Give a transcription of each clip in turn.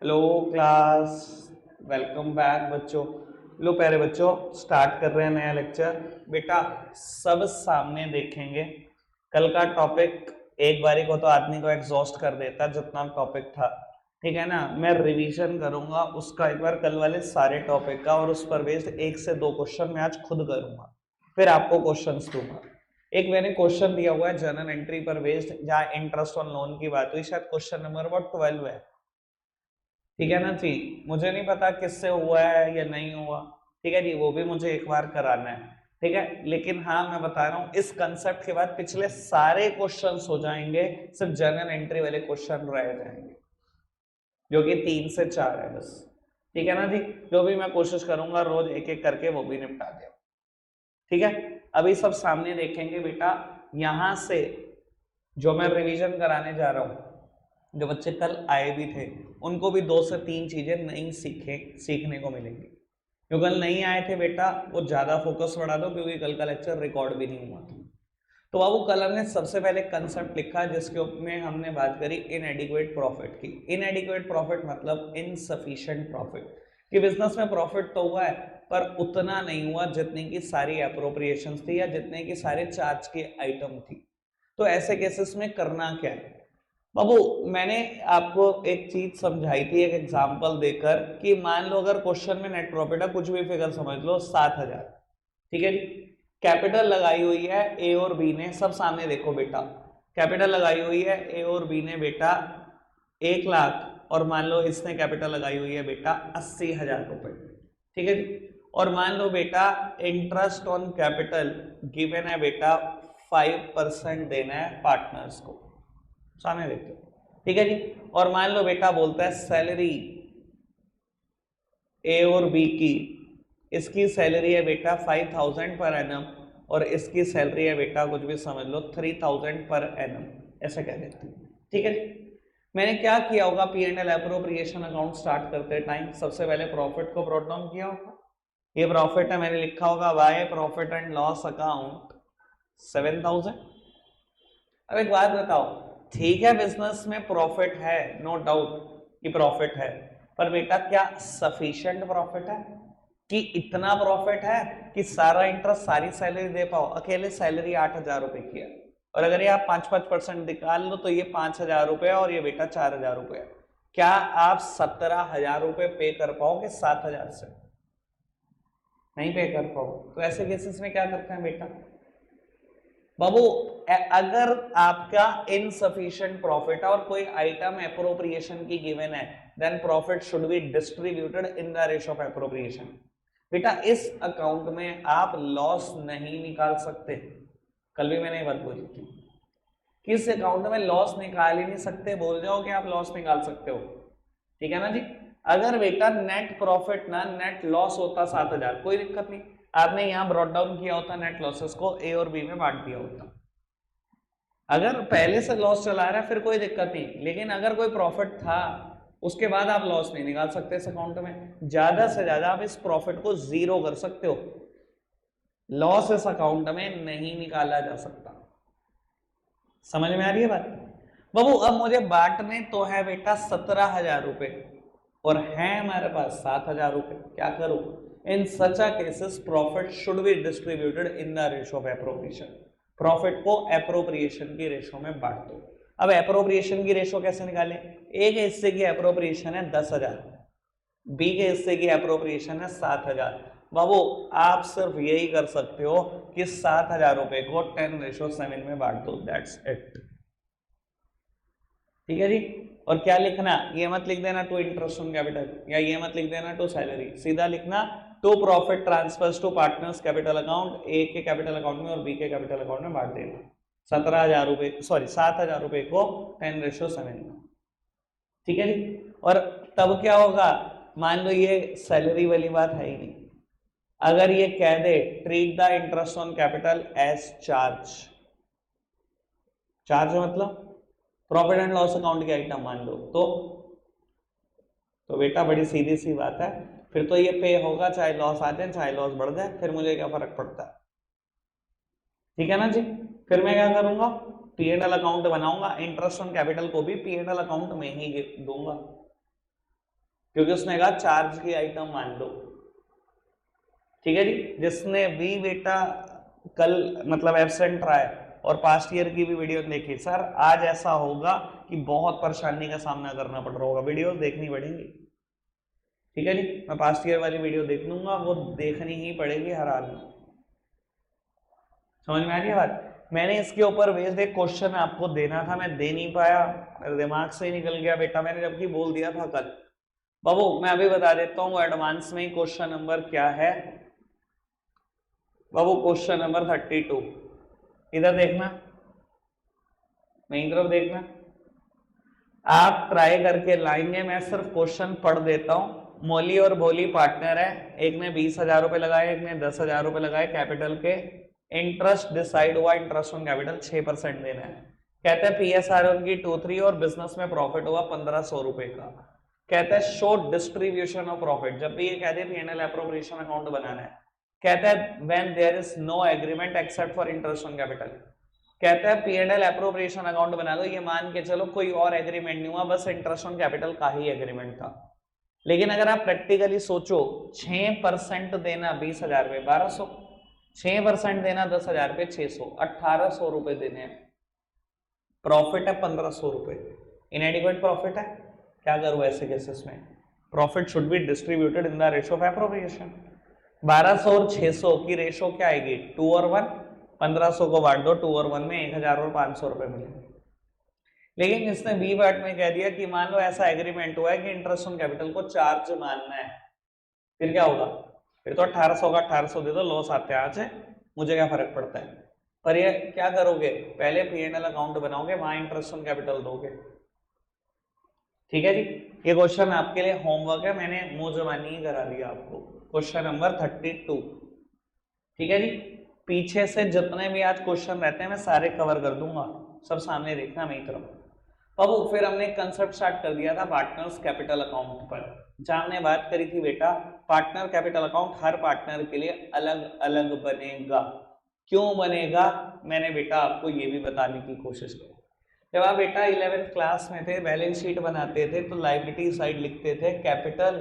Hello class, welcome back बच्चों। लो प्यारे बच्चों, स्टार्ट कर रहे हैं नया लेक्चर। बेटा सब सामने देखेंगे। कल का टॉपिक एक बारी को तो आदमी को एग्जॉस्ट कर देता जितना टॉपिक था, ठीक है ना। मैं रिवीजन करूंगा उसका एक बार कल वाले सारे टॉपिक का, और उस पर बेस्ड 1 से 2 क्वेश्चन मैं आज खुद करूंगा, फिर आपको क्वेश्चंस दूंगा। एक मैंने क्वेश्चन दिया हुआ है जर्नल एंट्री पर बेस्ड, जहाँ इंटरेस्ट ऑन लोन की बात हुई, शायद क्वेश्चन नंबर 12 है, ठीक है ना जी। मुझे नहीं पता किससे हुआ है या नहीं हुआ, ठीक है जी, वो भी मुझे एक बार कराना है, ठीक है। लेकिन हाँ, मैं बता रहा हूँ इस कंसेप्ट के बाद पिछले सारे क्वेश्चंस हो जाएंगे, सिर्फ जर्नल एंट्री वाले क्वेश्चन रह जाएंगे, जो कि 3 से 4 है बस, ठीक है ना जी। जो भी मैं कोशिश करूंगा रोज एक एक करके वो भी निपटा दे, ठीक है। अभी सब सामने देखेंगे बेटा। यहां से जो मैं रिवीजन कराने जा रहा हूँ, जो बच्चे कल आए भी थे उनको भी 2 से 3 चीजें नई सीखने को मिलेंगी। जो कल नहीं आए थे बेटा, वो ज्यादा फोकस बढ़ा दो, क्योंकि कल का लेक्चर रिकॉर्ड भी नहीं हुआ था। तो बाबू कल हमने सबसे पहले कंसेप्ट लिखा जिसके ऊपर में हमने बात करी इनएडिक्वेट प्रॉफिट की। इनएडिक्वेट प्रॉफिट मतलब इनसफिशिएंट प्रॉफिट, कि बिजनेस में प्रॉफिट तो हुआ है पर उतना नहीं हुआ जितने की सारी अप्रोप्रिएशन थी या जितने की सारे चार्ज के आइटम थी। तो ऐसे केसेस में करना क्या है बाबू, मैंने आपको एक चीज समझाई थी एक एग्जांपल देकर, कि मान लो अगर क्वेश्चन में नेट प्रॉफिट है, कुछ भी फिगर समझ लो 7,000, ठीक है जी। कैपिटल लगाई हुई है ए और बी ने, सब सामने देखो बेटा। कैपिटल लगाई हुई है ए और बी ने बेटा 1 लाख, और मान लो इसने कैपिटल लगाई हुई है बेटा 80,000 रुपए, ठीक है जी। और मान लो बेटा इंटरेस्ट ऑन कैपिटल गिवन है बेटा 5% देना है पार्टनर्स को, सामने देखते हो, ठीक है जी। और मान लो बेटा बोलता है सैलरी ए और बी की, इसकी सैलरी है बेटा 5,000 पर एनम, और इसकी सैलरी है बेटा कुछ भी समझ लो 3,000 पर एनम, ऐसा कह देते हैं, ठीक है जी। मैंने क्या किया होगा, P and L appropriation account start करते टाइम सबसे पहले प्रॉफिट को ब्रॉट डाउन किया होगा। ये प्रॉफिट है, मैंने लिखा होगा by profit and loss account 7,000। अब एक बात बताओ, ठीक है बिजनेस में प्रॉफिट है, नो डाउट कि प्रॉफिट है, पर बेटा क्या सफिशिएंट प्रॉफिट है, कि इतना प्रॉफिट है कि सारा इंटरेस्ट सारी सैलरी दे पाओ। अकेले सैलरी 8,000 रुपए की है, और अगर ये आप 5% निकाल लो तो ये 5,000 रुपए और ये बेटा 4,000 रुपए। क्या आप 17,000 रुपए पे कर पाओगे 7,000 से? नहीं पे कर पाओ। तो ऐसे केसेस में क्या करते हैं बेटा बाबू, अगर आपका इनसफिशिएंट प्रॉफिट है और कोई आइटम एप्रोप्रिएशन की गिवन है, then profit should be distributed in the ratio of appropriation. बेटा इस अकाउंट में आप लॉस नहीं निकाल सकते, कल भी मैंने ये बात बोली थी। किस अकाउंट में लॉस निकाल ही नहीं सकते, बोल जाओ कि आप लॉस निकाल सकते हो, ठीक है ना जी। अगर बेटा नेट प्रॉफिट ना नेट लॉस होता 7,000, कोई दिक्कत नहीं, आपने यहां ब्रॉट डाउन किया होता नेट लॉसेस को, ए और बी में बांट दिया होता। अगर पहले से लॉस चला रहा है फिर कोई दिक्कत नहीं, लेकिन अगर कोई प्रॉफिट था उसके बाद आप लॉस नहीं निकाल सकते इस अकाउंट में। ज्यादा से ज्यादा आप इस प्रॉफिट को जीरो कर सकते हो, लॉस इस अकाउंट में नहीं निकाला जा सकता। समझ में आ रही है बात बाबू? अब मुझे बांटने तो है बेटा 17,000 रुपए, और है हमारे पास 7,000 रुपए, क्या करूं? In such a cases profit should be distributed in the ratio of appropriation. Profit को एप्रोप्रिएशन की रेशियो में बांट दो। अब एप्रोप्रिएशन की रेशियो कैसे निकालें? ए के हिस्से की एप्रोप्रिएशन है 10,000, बी के हिस्से की एप्रोप्रिएशन है 7,000। बाबू आप सिर्फ यही कर सकते हो कि 7,000 रुपए को 10:7 में बांट दो, दैट्स इट, ठीक है जी। और क्या लिखना, ये मत लिख देना टू इंटरेस्ट ऑन कैपिटल, या ये मत लिख देना टू सैलरी, सीधा लिखना to profit transfers to partners capital account, A के कैपिटल अकाउंट में और बी के कैपिटल अकाउंट में बांट देना। 17,000 रुपए, सॉरी 7,000 रुपए को 10:7 में, ठीक है जी। और तब क्या होगा, मान लो ये सैलरी वाली बात है ही नहीं, अगर ये कह दे treat the interest on capital as charge, charge मतलब प्रॉफिट एंड लॉस अकाउंट की आइटम मान लो, तो बेटा बड़ी सीधी सी बात है, फिर तो ये पे होगा चाहे लॉस आ जाए चाहे लॉस बढ़ जाए, फिर मुझे क्या फर्क पड़ता है, ठीक है ना जी। फिर मैं क्या करूंगा, पी एंड एल अकाउंट बनाऊंगा, इंटरेस्ट ऑन कैपिटल को भी पी एंड एल अकाउंट में ही दूंगा, क्योंकि उसने कहा चार्ज की आइटम मान लो। ठीक है जी, जिसने भी बेटा कल मतलब एब्सेंट रहा है और पास्ट ईयर की भी वीडियो देखी, सर आज ऐसा होगा कि बहुत परेशानी का सामना करना पड़ रहा होगा, वीडियो देखनी पड़ेंगी। ठीक है जी, मैं पास्ट ईयर वाली वीडियो देख लूंगा, वो देखनी ही पड़ेगी हर हाल में। समझ में आ रही है बात? मैंने इसके ऊपर बेस्ड एक क्वेश्चन आपको देना था, मैं दे नहीं पाया, मेरे दिमाग से ही निकल गया बेटा, मैंने जबकि बोल दिया था कल। बाबू मैं अभी बता देता हूँ एडवांस में क्वेश्चन नंबर क्या है। बाबू क्वेश्चन नंबर 32, इधर देखना, मेरी तरफ देखना, आप ट्राई करके लाएंगे। मैं सिर्फ क्वेश्चन पढ़ देता हूं। मौली और बोली पार्टनर है, एक ने 20,000 रुपए लगाए, एक ने 10,000 रुपए लगाए कैपिटल के। इंटरेस्ट डिसाइड हुआ, इंटरेस्ट ऑन कैपिटल 6% देना है। कहते हैं पीएसआर उनकी 2-3 और बिजनेस में प्रॉफिट हुआ 1500 रुपए का। कहता है शो डिस्ट्रीब्यूशन ऑफ प्रॉफिट, जब भी ये कहते हैं पीएनएल एप्रोप्रिएशन अकाउंट बनाना है। कहता है when there is no agreement except for interest on capital. कहता है पीएनएल एप्रोप्रिएशन अकाउंट बना दो, ये मान के चलो कोई और एग्रीमेंट नहीं हुआ, बस इंटरेस्ट ऑन कैपिटल का ही एग्रीमेंट था। लेकिन अगर आप प्रैक्टिकली सोचो, 6% देना 20,000 रुपए 1200, 6% देना 10,000 रुपए 600, 1800 रुपए देने हैं, प्रॉफिट है 1500 रुपए, इनएडिक्वेट प्रॉफिट है। क्या करूं ऐसे केसेस में? Profit should be distributed in the ratio of appropriation. 1200 और 600 की रेशो क्या आएगी? 2 और 1, 1500 को बांट दो 2 और 1 में, 1000 और 500 रुपए मिलेंगे। लेकिन इसने बी पार्ट में कह दिया कि मान लो ऐसा एग्रीमेंट हुआ है कि इंटरेस्ट ऑन कैपिटल को चार्ज मानना है, फिर क्या होगा? फिर तो 1800 का 1800 दे दो, लॉस आते आज है, मुझे क्या फर्क पड़ता है। पर ये क्या करोगे, पहले पीएनएल अकाउंट बनाओगे, वहां इंटरेस्ट ऑन कैपिटल दोगे। ठीक है जी, ये क्वेश्चन आपके लिए होमवर्क है, मैंने मुंह जबानी ही करा दिया आपको। Question number 32। ठीक है जी, पीछे से जितने भी आज क्वेश्चन रहते हैं मैं सारे कवर कर दूंगा, सब सामने देखना मेरी तरफ। बाबू फिर हमने कंसेप्ट स्टार्ट कर दिया था पार्टनर्स कैपिटल अकाउंट पर, जहां हमने बात करी थी बेटा पार्टनर कैपिटल अकाउंट हर पार्टनर के लिए अलग अलग बनेगा। क्यों बनेगा, मैंने बेटा आपको ये भी बताने की कोशिश की। जब आप बेटा 11th क्लास में थे, बैलेंस शीट बनाते थे तो लायबिलिटी साइड लिखते थे कैपिटल,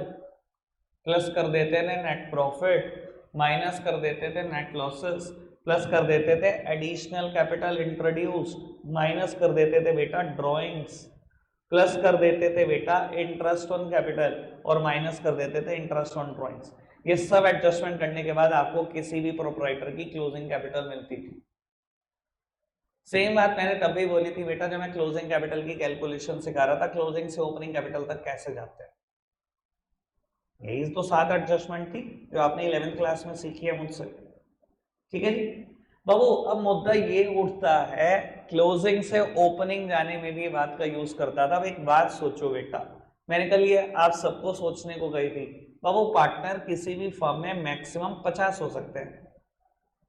प्लस कर देते थे नेट प्रॉफिट, माइनस कर देते थे नेट लॉसेस, प्लस कर देते थे एडिशनल कैपिटल इंट्रोड्यूस्ड, माइनस कर देते थे बेटा ड्रॉइंग्स, प्लस कर देते थे बेटा इंटरेस्ट ऑन कैपिटल और माइनस कर देते थे इंटरेस्ट ऑन ड्रॉइंग्स। ये सब एडजस्टमेंट करने के बाद आपको किसी भी प्रोप्राइटर की क्लोजिंग कैपिटल मिलती थी। सेम बात मैंने तब भी बोली थी बेटा जब मैं क्लोजिंग कैपिटल की कैलकुलेशन सिखा रहा था, क्लोजिंग से ओपनिंग कैपिटल तक कैसे जाते हैं। यही तो 7 एडजस्टमेंट थी जो आपने 11th क्लास में सीखी है मुझसे। ठीक है जी बाबू, अब मुद्दा ये उठता है क्लोजिंग से ओपनिंग जाने में भी बात का यूज करता था। अब एक बात सोचो बेटा, मैंने कल ये आप सबको सोचने को कही थी बाबू, पार्टनर किसी भी फर्म में मैक्सिमम 50 हो सकते हैं।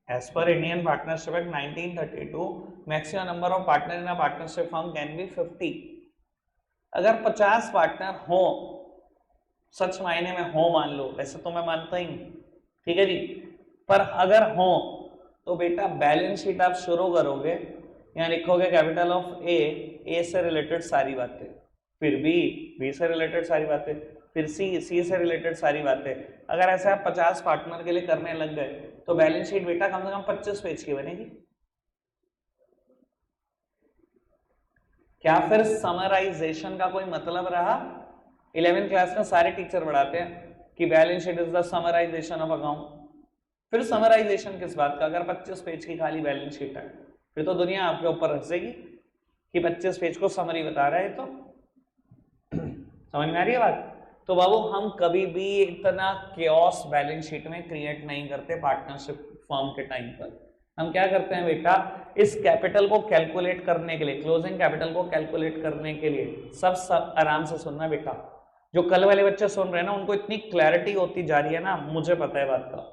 As per Indian partnership act 1932 maximum number of partner in a partnership firm can be 50। अगर 50 पार्टनर हो, सच मायने में हो मान लो, वैसे तो मैं मानता ही नहीं, ठीक है जी, पर अगर हो तो बेटा बैलेंस शीट आप शुरू करोगे, यहाँ लिखोगे कैपिटल ऑफ ए से रिलेटेड सारी बातें, फिर बी से रिलेटेड सारी बातें, फिर सी से रिलेटेड सारी बातें। अगर ऐसे आप 50 पार्टनर के लिए करने लग गए तो बैलेंस शीट बेटा कम से कम 25 पेज की बनेगी। क्या फिर समराइजेशन का कोई मतलब रहा? 11th क्लास में सारे टीचर पढ़ाते हैं कि balance sheet is the summarization of account. फिर समराइजेशन किस बात का? अगर 25 पेज की खाली बैलेंस शीट है फिर तो दुनिया आपके ऊपर हंसेगी कि 25 पेज को समरी बता रहा है। तो समझ में आ रही है बात? तो बाबू हम कभी भी इतना केओस बैलेंस शीट में क्रिएट नहीं करते पार्टनरशिप फर्म के टाइम पर। हम क्या करते हैं बेटा, इस कैपिटल को कैलकुलेट करने के लिए, क्लोजिंग कैपिटल को कैलकुलेट करने के लिए, सब आराम से सुनना बेटा, जो कल वाले बच्चे सुन रहे हैं ना उनको इतनी क्लैरिटी होती जा रही है ना, मुझे पता है बात का।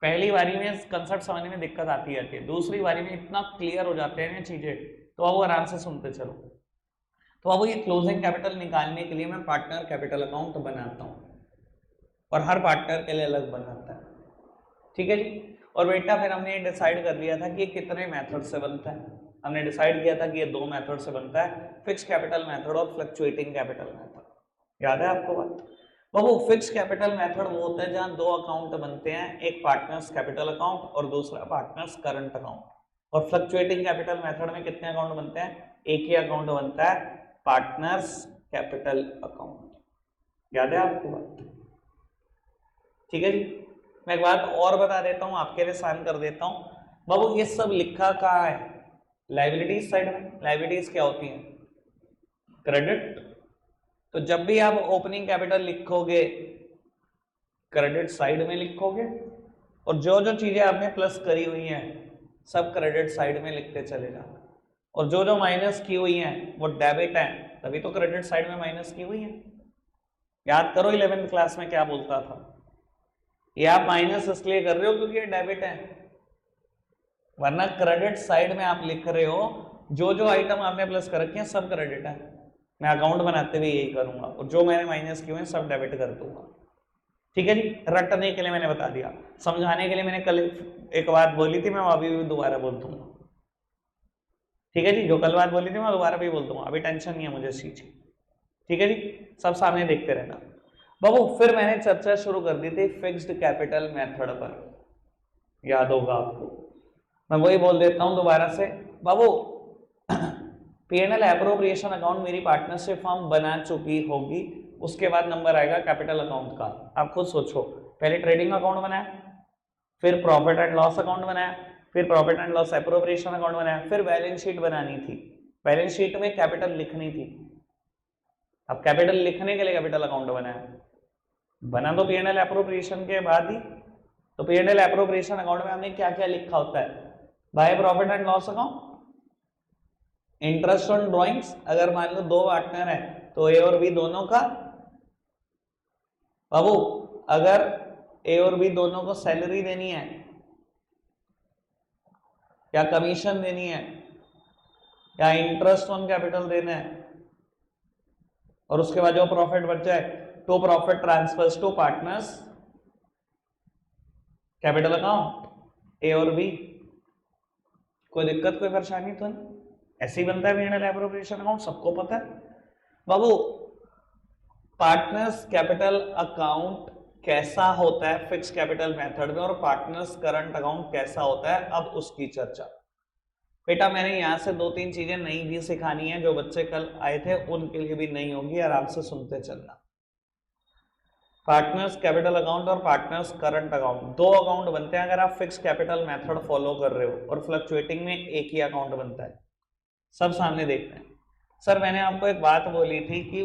पहली बारी में कंसेप्ट समझने में दिक्कत आती है, दूसरी बारी में इतना क्लियर हो जाते हैं चीजें, तो अब आराम से सुनते चलो। तो अब ये क्लोजिंग कैपिटल निकालने के लिए मैं पार्टनर कैपिटल अकाउंट बनाता हूं और हर पार्टनर के लिए अलग बनाता है। ठीक है जी, और बेटा फिर हमने डिसाइड कर लिया था कि ये कितने मेथड से बनता है। हमने डिसाइड किया था कि ये 2 मेथड से बनता है, फिक्स कैपिटल मेथड और फ्लक्चुएटिंग कैपिटल मेथड। याद है आपको बात? बाबू फिक्स कैपिटल मेथड वो होता है जहां दो अकाउंट बनते हैं, एक पार्टनर्स कैपिटल अकाउंट और दूसरा पार्टनर्स करंट अकाउंट। और फ्लक्चुएटिंग कैपिटल मेथड में कितने अकाउंट बनते हैं? एक ही अकाउंट बनता है, पार्टनर्स कैपिटल अकाउंट। याद है आपको बात? ठीक है जी। मैं एक बात और बता देता हूं, आपके लिए आसान कर देता हूं। बाबू ये सब लिखा कहाँ है? लाइबिलिटीज साइड में। लाइबिलिटीज क्या होती है? क्रेडिट। तो जब भी आप ओपनिंग कैपिटल लिखोगे क्रेडिट साइड में लिखोगे, और जो जो चीजें आपने प्लस करी हुई हैं सब क्रेडिट साइड में लिखते चले जाओ, और जो जो माइनस की हुई हैं वो डेबिट है, तभी तो क्रेडिट साइड में माइनस की हुई है। याद करो 11th क्लास में क्या बोलता था, ये आप माइनस इसलिए कर रहे हो क्योंकि ये डेबिट है, वरना क्रेडिट साइड में आप लिख रहे हो जो जो आइटम आपने प्लस कर रखे हैं सब क्रेडिट है। मैं अकाउंट बनाते हुए यही करूंगा, और जो मैंने माइनस किए हैं सब डेबिट कर दूंगा। ठीक है जी। रटने के लिए मैंने बता दिया, समझाने के लिए मैंने कल एक बात बोली थी, मैं अभी भी दोबारा बोल दूंगा। ठीक है जी, जो कल बात बोली थी मैं दोबारा भी बोल दूंगा, अभी टेंशन नहीं है मुझे इस चीज की। ठीक है जी, सब सामने देखते रहना। बाबू फिर मैंने चर्चा शुरू कर दी थी फिक्स्ड कैपिटल मेथड पर, याद होगा आपको। मैं वही बोल देता हूं दोबारा से। बाबू P&L एप्रोप्रिएशन अकाउंट मेरी पार्टनरशिप फर्म बना चुकी होगी, उसके बाद नंबर आएगा कैपिटल अकाउंट का। आप खुद सोचो, पहले ट्रेडिंग अकाउंट बनाया, फिर प्रॉफिट एंड लॉस अकाउंट बनाया, फिर profit and loss appropriation account बनाया, फिर बैलेंस शीट बनानी थी, बैलेंस शीट में कैपिटल लिखनी थी। अब कैपिटल लिखने के लिए कैपिटल अकाउंट बनाया, बना तो P&L एप्रोप्रिएशन के बाद ही। तो P&L एप्रोप्रिएशन अकाउंट में हमने क्या क्या लिखा होता है? By profit and loss account, interest on drawings, अगर मान लो दो पार्टनर है तो ए और बी दोनों का। बाबू अगर ए और बी दोनों को सैलरी देनी है या कमीशन देनी है या इंटरेस्ट ऑन कैपिटल देना है, और उसके बाद जो प्रॉफिट बच जाए तो profit transfers to partners capital account A और बी। कोई दिक्कत कोई परेशानी तो नहीं? ऐसे ही बनता है P&L एप्रोप्रिएशन अकाउंट, सबको पता है। बाबू पार्टनर्स कैपिटल अकाउंट कैसा होता है फिक्स कैपिटल मेथड में, और पार्टनर्स करंट अकाउंट कैसा होता है, अब उसकी चर्चा। बेटा मैंने यहां से दो तीन चीजें नई भी सिखानी है, जो बच्चे कल आए थे उनके लिए भी नई होगी, आराम से सुनते चलना। पार्टनर्स कैपिटल अकाउंट और पार्टनर्स करंट अकाउंट दो अकाउंट बनते हैं अगर आप फिक्स कैपिटल मेथड फॉलो कर रहे हो, और फ्लक्चुएटिंग में एक ही अकाउंट बनता है। सब सामने देखते हैं। सर मैंने आपको एक बात बोली थी कि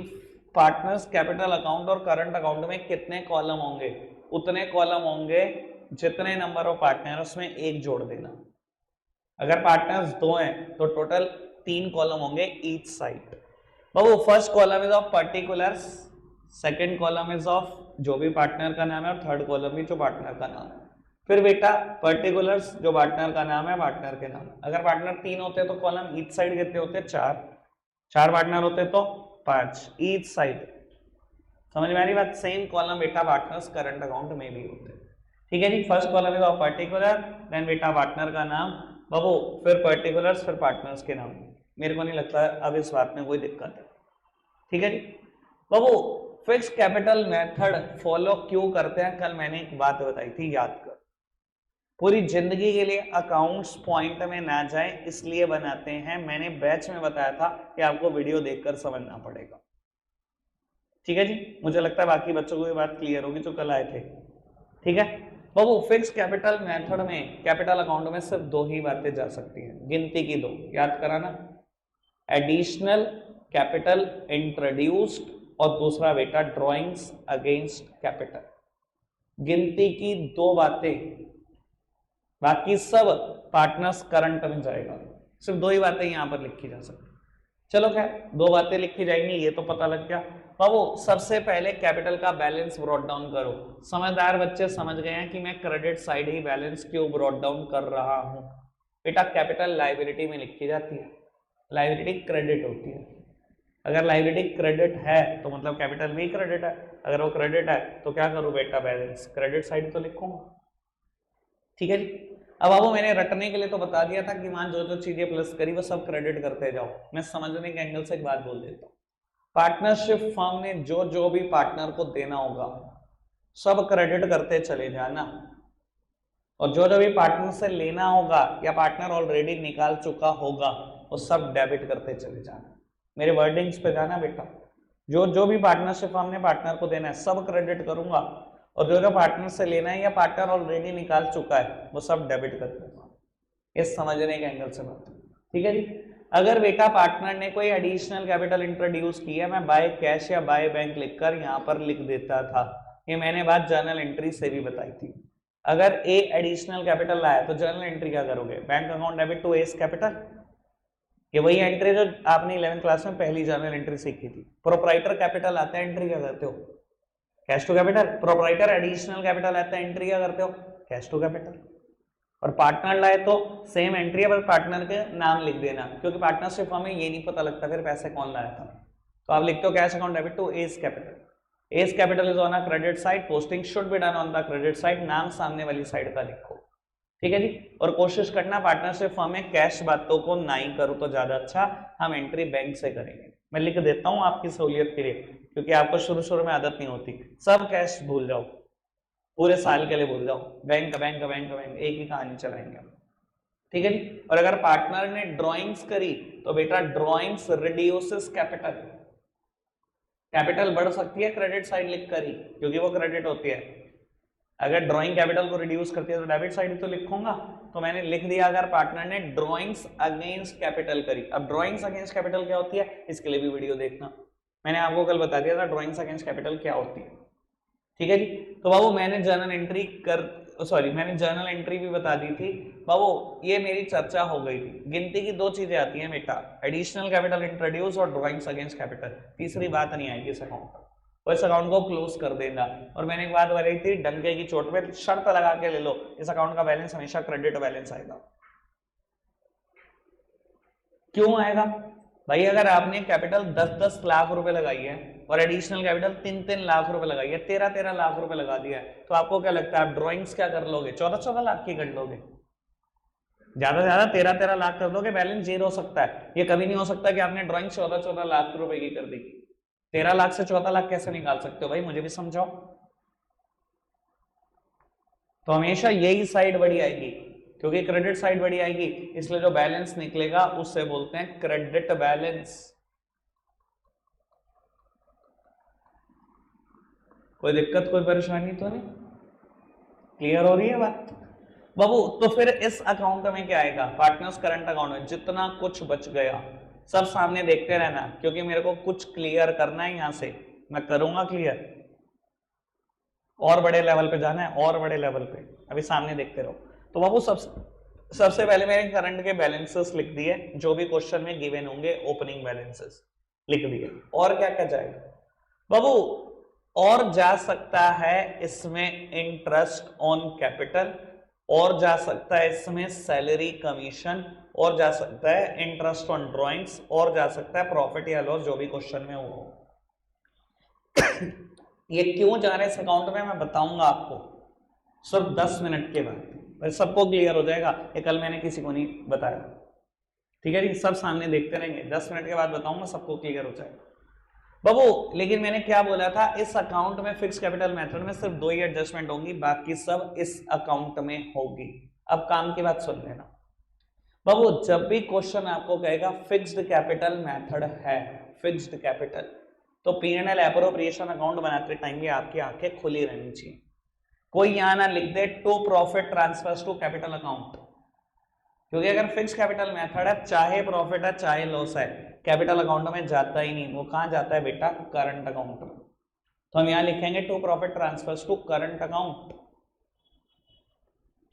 पार्टनर्स कैपिटल अकाउंट और करंट अकाउंट में कितने कॉलम होंगे? उतने कॉलम होंगे जितने नंबर ऑफ पार्टनर उसमें एक जोड़ देना। अगर पार्टनर्स दो हैं तो टोटल 3 कॉलम होंगे each side. Babu first column is of particulars, second column is of जो भी पार्टनर का नाम है, और थर्ड कॉलम भी जो पार्टनर का नाम है। फिर बेटा पर्टिकुलर्स जो पार्टनर का नाम है, पार्टनर के नाम। अगर पार्टनर 3 होते तो कॉलम ईच साइड कितने होते? 4। 4 पार्टनर होते तो 5 ईच साइड। समझ में आ रही बात? सेम कॉलम बेटा पार्टनर्स करंट अकाउंट में भी होते हैं। ठीक है जी। First column is of particular, then बेटा पार्टनर का नाम, बाबू फिर पर्टिकुलर्स, फिर पार्टनर्स के नाम। मेरे को नहीं लगता अब इस बात में कोई दिक्कत है। ठीक है जी। बाबू फिक्स कैपिटल मेथड फॉलो क्यों करते हैं? कल मैंने एक बात बताई थी, याद कर। पूरी जिंदगी के लिए अकाउंट्स पॉइंट में ना जाए इसलिए बनाते हैं। मैंने बैच में बताया था कि आपको वीडियो देखकर समझना पड़ेगा। ठीक है जी। मुझे लगता है बाकी बच्चों को ये बात क्लियर होगी जो कल आए थे। ठीक है बाबू। फिक्स कैपिटल मेथड में कैपिटल अकाउंट में सिर्फ दो ही बातें जा सकती हैं, गिनती की दो, याद कराना। एडिशनल कैपिटल इंट्रोड्यूस्ड, और दूसरा बेटा ड्रॉइंग्स अगेंस्ट कैपिटल। गिनती की दो बातें, बाकी सब पार्टनर्स करंट में जाएगा। सिर्फ दो ही बातें यहां पर लिखी जा सकती। चलो क्या दो बातें लिखी जाएंगी ये तो पता लग गया। बाबू सबसे पहले कैपिटल का बैलेंस ब्रॉट डाउन करो। समझदार बच्चे समझ गए हैं कि मैं क्रेडिट साइड ही बैलेंस क्यों ब्रॉट डाउन कर रहा हूं। बेटा कैपिटल लायबिलिटी में लिखी जाती है, लायबिलिटी क्रेडिट होती है। अगर लायबिलिटी क्रेडिट है तो मतलब कैपिटल भी क्रेडिट है, अगर वो क्रेडिट है तो क्या करूं बेटा? बैलेंस क्रेडिट साइड तो लिखूंगा। ठीक है जी। अब आपको मैंने रटने के लिए तो बता दिया था कि मान जो जो चीजें प्लस करी वो सब क्रेडिट करते जाओ। मैं समझने के एंगल से एक बात बोल देता हूँ। पार्टनरशिप फर्म ने जो जो भी पार्टनर को देना होगा सब क्रेडिट करते चले जाना, और जो जो भी पार्टनर से लेना होगा या पार्टनर ऑलरेडी निकाल चुका होगा वो सब डेबिट करते चले जाना। मेरे वर्डिंग्स पे जाना बेटा, जो जो भी पार्टनरशिप फर्म ने पार्टनर को देना है सब क्रेडिट करूंगा, और जो जो पार्टनर से लेना है या पार्टनर ऑलरेडी निकाल चुका है वो सब डेबिट कर दूंगा। ये समझने के एंगल से बात, ठीक है जी। अगर बेटा पार्टनर ने कोई एडिशनल कैपिटल इंट्रोड्यूस किया, मैं बाय कैश या बाय बैंक लिखकर यहाँ पर लिख देता था, ये मैंने बात जर्नल एंट्री से भी बताई थी। अगर ए एडिशनल कैपिटल लाया तो जर्नल एंट्री क्या करोगे, bank account debit to S capital, ये वही एंट्री जो आपने 11th क्लास में पहली जर्नल एंट्री सीखी थी। प्रोप्राइटर कैपिटल आता है, एंट्री क्या करते हो, cash to capital. Proprietor additional capital आता है, एंट्री क्या करते हो, कैश टू कैपिटल। और पार्टनर लाए तो सेम एंट्री है, बस पार्टनर के नाम लिख देना, क्योंकि पार्टनरशिप फर्म में ये नहीं पता लगता फिर पैसे कौन लाया था, तो आप लिखते हो cash account debit to S capital. A's capital is on a credit side, posting should be done on the credit side, नाम सामने वाली साइड का लिखो, ठीक है जी। और कोशिश करना पार्टनरशिप फर्म में कैश बातों को ना ही करो तो ज्यादा अच्छा, हम एंट्री बैंक से करेंगे। मैं लिख देता हूं आपकी सहूलियत के लिए, क्योंकि आपको शुरू शुरू में आदत नहीं होती, सब कैश भूल जाओ, पूरे साल के लिए भूल जाओ, बैंक बैंक बैंक बैंक एक ही कहानी चलाएंगे, ठीक है जी। और अगर पार्टनर ने ड्रॉइंग्स करी तो बेटा ड्रॉइंग्स रिड्यूसेस कैपिटल, कैपिटल बढ़ सकती है क्रेडिट साइड लिख कर ही, क्योंकि वो क्रेडिट होती है। अगर ड्राइंग कैपिटल को रिड्यूस करती है तो डेबिट साइड तो लिखूंगा, तो मैंने लिख दिया अगर पार्टनर ने ड्राइंग्स अगेंस्ट कैपिटल करी। अब ड्राइंग्स अगेंस्ट कैपिटल क्या होती है, इसके लिए भी वीडियो देखना, मैंने आपको कल बता दिया था ड्राइंग्स अगेंस्ट कैपिटल क्या होती है, ठीक है जी। तो बाबू मैंने जर्नल एंट्री भी बता दी थी बाबू, ये मेरी चर्चा हो गई थी। गिनती की दो चीजें आती हैं बेटा, एडिशनल कैपिटल इंट्रोड्यूस और ड्राइंग्स अगेंस्ट कैपिटल, तीसरी बात नहीं आएगी इस अकाउंट पर, और इस अकाउंट को क्लोज कर देना। और मैंने एक बात बताई थी, डंके की चोट पे शर्त लगा के ले लो, इस अकाउंट का बैलेंस हमेशा क्रेडिट बैलेंस आएगा। क्यों आएगा भाई, अगर आपने कैपिटल 10-10 लाख रुपए लगाई है और एडिशनल कैपिटल 3-3 लाख रुपए लगाई है, 13-13 लाख रुपए लगा दिया है, तो आपको क्या लगता है आप ड्राइंग्स क्या कर लोगे, 14-14 लाख की कर लोगे, ज्यादा से ज्यादा 13-13 लाख कर दोगे, बैलेंस जीरो हो सकता है। ये कभी नहीं हो सकता कि आपने ड्राइंग 14-14 लाख रुपए की कर दी। 13 लाख से 14 लाख कैसे निकाल सकते हो भाई, मुझे भी समझाओ। तो हमेशा यही साइड बड़ी आएगी, क्योंकि क्रेडिट साइड बड़ी आएगी, इसलिए जो बैलेंस निकलेगा उससे बोलते हैं क्रेडिट बैलेंस। कोई दिक्कत कोई परेशानी तो नहीं, क्लियर हो रही है बात बाबू। तो फिर इस अकाउंट में क्या आएगा, पार्टनर्स करंट अकाउंट में जितना कुछ बच गया सब सामने देखते रहना, क्योंकि मेरे को कुछ क्लियर करना है यहां से, मैं करूंगा क्लियर, और बड़े लेवल पे जाना है, और बड़े लेवल पे, अभी सामने देखते रहो। तो बाबू सबसे पहले मैंने करंट के बैलेंसेस लिख दिए, जो भी क्वेश्चन में गिवन होंगे ओपनिंग बैलेंसेस लिख दिए। और क्या क्या जाएगा बाबू, और जा सकता है इसमें इंटरेस्ट ऑन कैपिटल, और जा सकता है इसमें सैलरी कमीशन, और जा सकता है इंटरेस्ट ऑन ड्राइंग्स, और जा सकता है प्रॉफिट या लॉस, जो भी क्वेश्चन में हो। ये क्यों जा रहे हैं इस अकाउंट में मैं बताऊंगा आपको सिर्फ 10 मिनट के बाद, सबको क्लियर हो जाएगा, ये कल मैंने किसी को नहीं बताया, ठीक है जी। सब सामने देखते रहेंगे, 10 मिनट के बाद बताऊंगा, सबको क्लियर हो जाएगा बाबू। लेकिन मैंने क्या बोला था, इस अकाउंट में फिक्स कैपिटल मेथड में सिर्फ 2 ही एडजस्टमेंट होंगी, बाकी सब इस अकाउंट में होगी। अब काम की बात सुन लेना बाबू, जब भी क्वेश्चन आपको कहेगा फिक्स्ड कैपिटल मेथड है, फिक्स्ड कैपिटल, तो P&L एप्रोप्रिएशन अकाउंट बनाते टाइम भी आपकी आंखें खुली रहनी चाहिए। कोई यहां ना लिख दे to profit transfers to capital account, क्योंकि अगर फिक्स कैपिटल मेथड है, चाहे प्रॉफिट है चाहे लॉस है, कैपिटल अकाउंट में जाता ही नहीं, वो कहां जाता है बेटा, करंट अकाउंट में। तो हम यहां लिखेंगे to profit transfers to current account.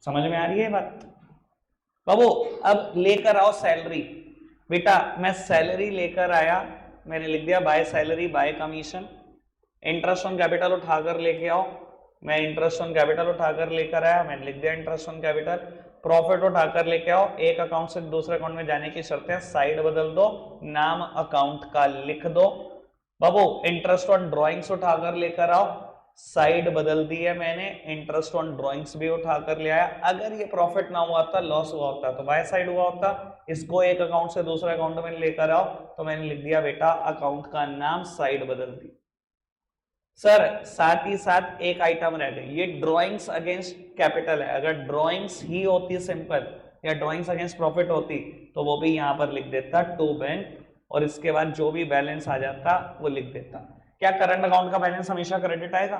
समझ में आ रही है बात बाबू। अब लेकर आओ सैलरी, बेटा मैं सैलरी लेकर आया, मैंने लिख दिया by salary bye commission. Interest on capital उठाकर लेके आओ, मैं इंटरेस्ट ऑन कैपिटल उठाकर लेकर आया, मैंने लिख दिया इंटरेस्ट ऑन कैपिटल। प्रॉफिट उठाकर लेके आओ, एक अकाउंट से दूसरे अकाउंट में जाने की शर्त है, साइड बदल दो, नाम अकाउंट का लिख दो बाबू। इंटरेस्ट ऑन ड्राइंग्स उठाकर लेकर आओ, साइड बदल दी है मैंने, इंटरेस्ट ऑन ड्राइंग्स भी उठाकर ले आया। अगर ये प्रॉफिट ना हुआ था, लॉस हुआ होता तो बाय साइड हुआ होता, इसको एक अकाउंट से दूसरे अकाउंट में लेकर आओ, तो मैंने लिख दिया बेटा अकाउंट का नाम, साइड बदल दी। सर साथ ही साथ एक आइटम रह गई, ये ड्रॉइंग्स अगेंस्ट कैपिटल है, अगर ड्रॉइंग्स ही होती सिंपल या ड्रॉइंग्स अगेंस्ट प्रॉफिट होती तो वो भी यहां पर लिख देता टू बैंक, और इसके बाद जो भी बैलेंस आ जाता वो लिख देता। क्या करंट अकाउंट का बैलेंस हमेशा क्रेडिट आएगा?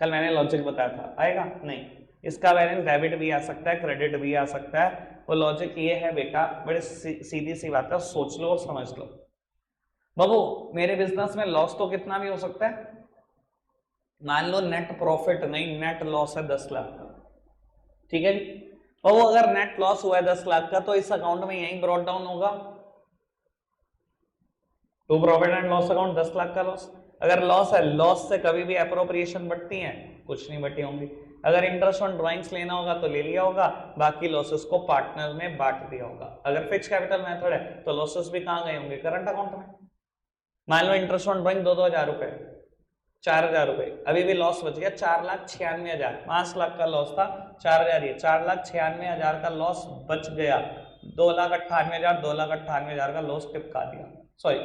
कल मैंने लॉजिक बताया था, आएगा नहीं। इसका बैलेंस डेबिट भी आ सकता है, क्रेडिट भी आ सकता है। वो लॉजिक ये है बेटा, बड़े सीधी सी बात है, सोच लो और समझ लो। बाबू मेरे बिजनेस में लॉस तो कितना भी हो सकता है, मान लो नेट प्रॉफिट नहीं नेट लॉस है 10 लाख का, ठीक है जी। और वो अगर नेट लॉस हुआ है 10 लाख का, तो इस अकाउंट में यही ब्रॉट डाउन होगा to profit and loss account, 10 lakh का लॉस। अगर लॉस है, लॉस से कभी भी अप्रोप्रिएशन बढ़ती है, कुछ नहीं बढ़ती होंगी। अगर इंटरेस्ट ऑन ड्राइंग्स लेना होगा तो ले लिया होगा, बाकी लॉसेस को पार्टनर में बांट दिया होगा। अगर फिक्स कैपिटल मेथड है तो लॉसेस भी कहां गए होंगे, करंट अकाउंट में। मान लो इंटरेस्ट ऑन ड्राइंग 2,000 रुपए, 4,000 रुपए, अभी भी लॉस बच गया 4,96,000, 5 लाख का लॉस था, 4,000 ये 4,96,000 का लॉस बच गया, 2,98,000 2,98,000 का लॉस टिपका दिया, सॉरी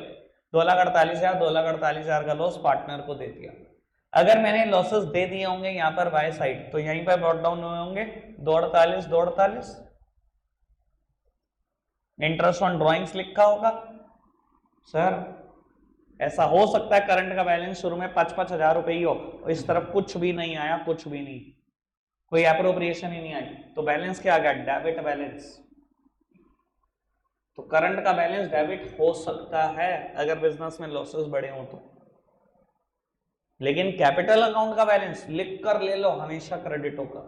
2,48,000 2,48,000 का लॉस पार्टनर को दे दिया। अगर मैंने लॉसेस दे दिए होंगे यहाँ पर बाय साइड, तो यहीं पर ब्रॉट डाउन हुए होंगे 2,48 इंटरेस्ट ऑन ड्रॉइंग्स लिखा होगा। सर ऐसा हो सकता है करंट का बैलेंस शुरू में 5,000 रुपए ही हो, और इस तरफ कुछ भी नहीं आया, कुछ भी नहीं, कोई एप्रोप्रिएशन ही नहीं आई, तो बैलेंस क्या आ गया, डेबिट बैलेंस। तो करंट का बैलेंस डेबिट हो सकता है अगर बिजनेस में लॉसेस बड़े हों तो, लेकिन कैपिटल अकाउंट का बैलेंस लिख कर ले लो, हमेशा क्रेडिट होगा।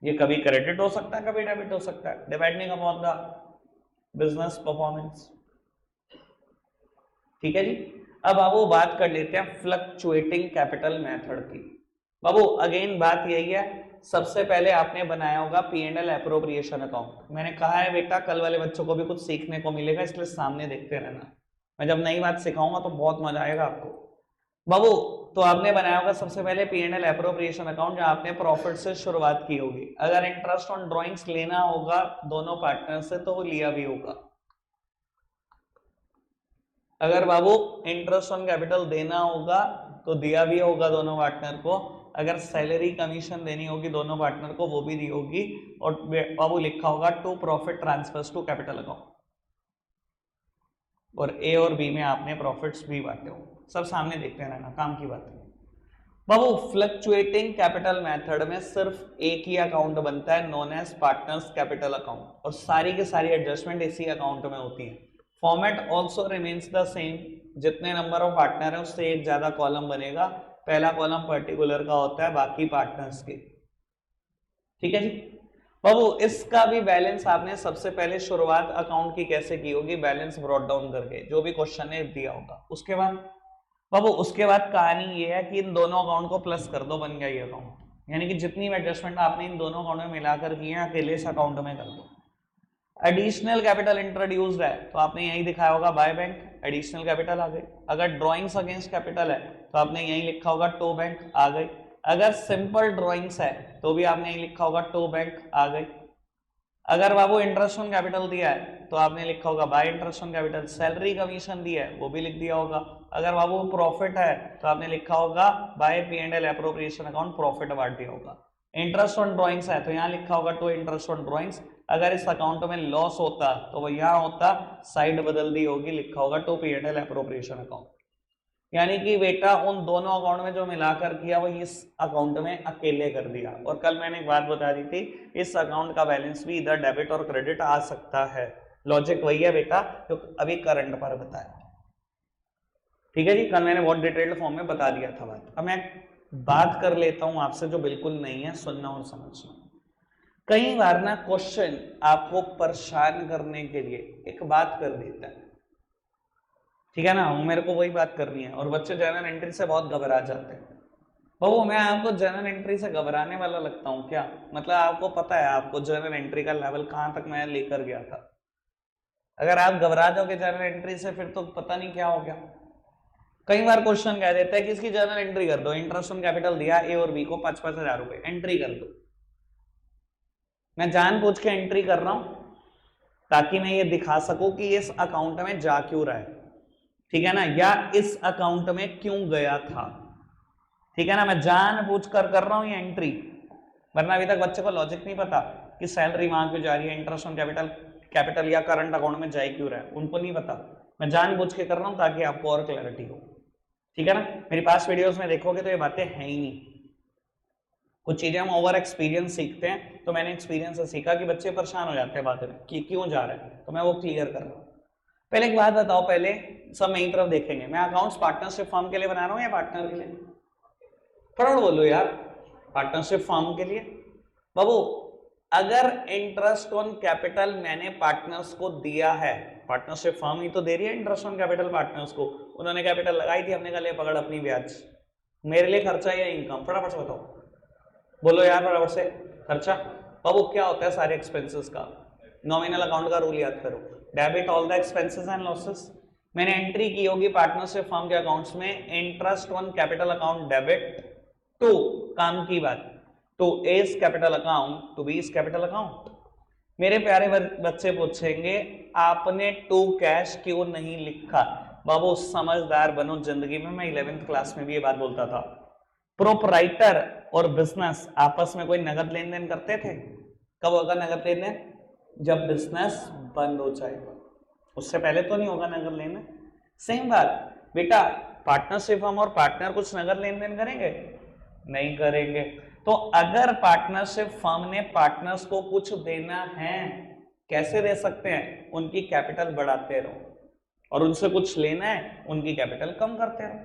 ये कभी क्रेडिट हो सकता है, कभी डेबिट हो सकता है, depending upon the business performance, ठीक है जी। अब बाबू बात कर लेते हैं फ्लक्चुएटिंग कैपिटल मेथड की। बाबू अगेन बात यही है, सबसे पहले आपने बनाया होगा P&L एप्रोप्रिएशन अकाउंट। मैंने कहा है बेटा कल वाले बच्चों को भी कुछ सीखने को मिलेगा, इसलिए सामने देखते रहना, मैं जब नई बात सिखाऊंगा तो बहुत मजा आएगा आपको। बाबू तो आपने बनाया होगा सबसे पहले P&L एप्रोप्रिएशन अकाउंट, जहां आपने प्रॉफिट से शुरुआत की होगी। अगर इंटरेस्ट ऑन ड्रॉइंग्स लेना होगा दोनों पार्टनर से तो वो लिया भी होगा। अगर बाबू इंटरेस्ट ऑन कैपिटल देना होगा तो दिया भी होगा दोनों पार्टनर को। अगर सैलरी कमीशन देनी होगी दोनों पार्टनर को, वो भी दी होगी। और बाबू लिखा होगा to profit transfers to capital account, और ए और बी में आपने प्रॉफिट्स भी बांटे हो। सब सामने देखते रहना, काम की बात है। बाबू फ्लक्चुएटिंग कैपिटल मेथड में सिर्फ एक ही अकाउंट बनता है, known as partners capital account, और सारी की सारी एडजस्टमेंट इसी अकाउंट में होती है। Format also remains the same, जितने नंबर ऑफ पार्टनर है उससे एक ज्यादा कॉलम बनेगा, पहला कॉलम पर्टिकुलर का होता है, बाकी पार्टनर्स के, ठीक है जी। बाबू इसका भी बैलेंस आपने सबसे पहले शुरुआत अकाउंट की कैसे की होगी, बैलेंस ब्रॉट डाउन करके, जो भी क्वेश्चन ने दिया होगा। उसके बाद बाबू उसके बाद कहानी ये है कि इन दोनों अकाउंट को प्लस कर दो, बन गया ये अकाउंट, यानी कि जितनी एडजस्टमेंट आपने इन दोनों अकाउंट में मिलाकर की है अकेले इस अकाउंट में कर दो। एडिशनल कैपिटल इंट्रोड्यूस्ड है तो आपने यही दिखाया होगा बाय बैंक, एडिशनल कैपिटल आ गई। अगर ड्राइंग्स अगेंस्ट कैपिटल है तो आपने यही लिखा होगा टू बैंक आ गई। अगर सिंपल ड्राइंग्स है तो भी आपने यही लिखा होगा टू बैंक आ गई। अगर बाबू इंटरेस्ट ऑन कैपिटल दिया है तो आपने लिखा होगा bye interest on capital. Salary commission दिया है वो भी लिख दिया होगा। अगर बाबू प्रॉफिट है तो आपने लिखा होगा bye P&L appropriation account, profit बांट दिया होगा। इंटरेस्ट ऑन ड्राइंग्स है तो यहाँ लिखा होगा टू इंटरेस्ट ऑन ड्राइंग्स। अगर इस अकाउंट में लॉस होता तो वो यहाँ होता, साइड बदल दी होगी, लिखा होगा टू P&L एप्रोप्रिएशन अकाउंट। यानी कि बेटा उन दोनों अकाउंट में जो मिलाकर किया वो इस अकाउंट में अकेले कर दिया। और कल मैंने एक बात बता दी थी, इस अकाउंट का बैलेंस भी इधर डेबिट और क्रेडिट आ सकता है। लॉजिक वही है बेटा जो अभी करंट पर बताया, ठीक है जी। कल मैंने बहुत डिटेल्ड फॉर्म में बता दिया था बात। अब मैं बात कर लेता हूं आपसे जो बिल्कुल नहीं है, सुनना और समझना। कई बार ना क्वेश्चन आपको परेशान करने के लिए एक बात कर देता है, ठीक है ना, मेरे को वही बात करनी है, और बच्चे जनरल एंट्री से बहुत घबरा जाते हैं। बाबू मैं आपको जनरल एंट्री से घबराने वाला लगता हूँ क्या? मतलब आपको पता है आपको जनरल एंट्री का लेवल कहाँ तक मैं लेकर गया था। अगर आप घबरा जाओगे जनरल एंट्री से फिर तो पता नहीं क्या हो गया। कई बार क्वेश्चन कह देता है कि इसकी जनरल एंट्री कर दो, इंटरेस्ट ऑन कैपिटल दिया ए और बी को 5,000 रुपए, एंट्री कर दो। मैं जानबूझ के एंट्री कर रहा हूं ताकि मैं ये दिखा सकूं कि इस अकाउंट में जा क्यों रहा है, ठीक है ना, या इस अकाउंट में क्यों गया था, ठीक है ना। मैं जानबूझ कर रहा हूं ये एंट्री, वरना अभी तक बच्चे को लॉजिक नहीं पता कि सैलरी वहां क्यों जा रही है, इंटरेस्ट ऑन कैपिटल या करंट अकाउंट में जाए क्यों रहा है, उनको नहीं पता। मैं जानबूझ के कर रहा हूं ताकि आपको और क्लैरिटी हो, ठीक है ना। मेरी पास वीडियोस में देखोगे तो ये बातें हैं ही नहीं। कुछ चीजें हम ओवर एक्सपीरियंस सीखते हैं, तो मैंने एक्सपीरियंस से सीखा कि बच्चे परेशान हो जाते हैं बातें में कि क्यों जा रहा है, तो मैं वो क्लियर कर रहा हूँ। पहले एक बात बताओ, पहले सब मेरी तरफ देखेंगे, मैं अकाउंट्स पार्टनरशिप फर्म के लिए बना रहा हूँ या पार्टनर के लिए? फटाफट बोलो यार, पार्टनरशिप फर्म के लिए। बाबू अगर इंटरेस्ट ऑन कैपिटल मैंने पार्टनर्स को दिया है, पार्टनरशिप फर्म ही तो दे रही है इंटरेस्ट ऑन कैपिटल पार्टनर्स को, उन्होंने कैपिटल लगाई थी, हमने कहा ले पकड़ अपनी ब्याज, मेरे लिए खर्चा या इनकम, फटाफट से बताओ, बोलो यार फटाफट से। खर्चा। बाबू क्या होता है सारे एक्सपेंसेस का, नॉमिनल अकाउंट का रूल याद करो, debit all the expenses and losses. मैंने एंट्री की होगी पार्टनरशिप फर्म के अकाउंट्स में, interest on capital account debit to, काम की बात, to A's capital account to B's capital account. मेरे प्यारे बच्चे पूछेंगे आपने टू कैश क्यों नहीं लिखा? बाबू समझदार बनो जिंदगी में, मैं 11th क्लास में भी ये बात बोलता था। प्रोपराइटर और बिजनेस आपस में कोई नगद लेन देन करते थे? कब होगा नगद लेन देन? जब बिजनेस बंद हो जाएगा, उससे पहले तो नहीं होगा नगद लेन देन। सेम बात बेटा, पार्टनरशिप हम और पार्टनर कुछ नगद लेन देन करेंगे? नहीं करेंगे। तो अगर पार्टनरशिप फर्म ने पार्टनर्स को कुछ देना है, कैसे दे सकते हैं? उनकी कैपिटल बढ़ाते रहो, और उनसे कुछ लेना है उनकी कैपिटल कम करते रहो।